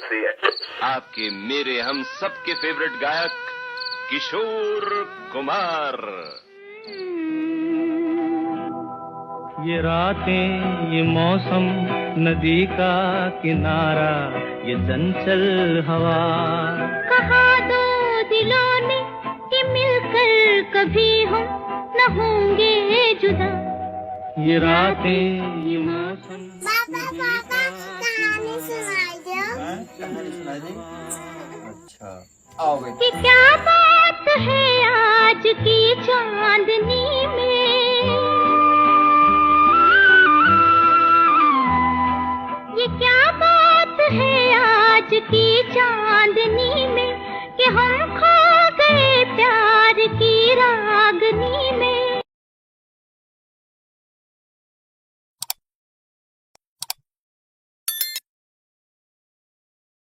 सी है। आपके मेरे हम सबके फेवरेट गायक किशोर कुमार। ये रातें, ये मौसम, नदी का किनारा, ये चंचल हवा, कहा दो दिलों ने कि मिलकर कभी हम न होंगे जुदा। ये रातें, ये मौसम। पापा कहानी सुनाई दो। अच्छा आओ बेटा। कि क्या बात है आज की चांदनी में, ये क्या बात है आज की चांदनी में, कि हम खो गए प्यार की रागनी में।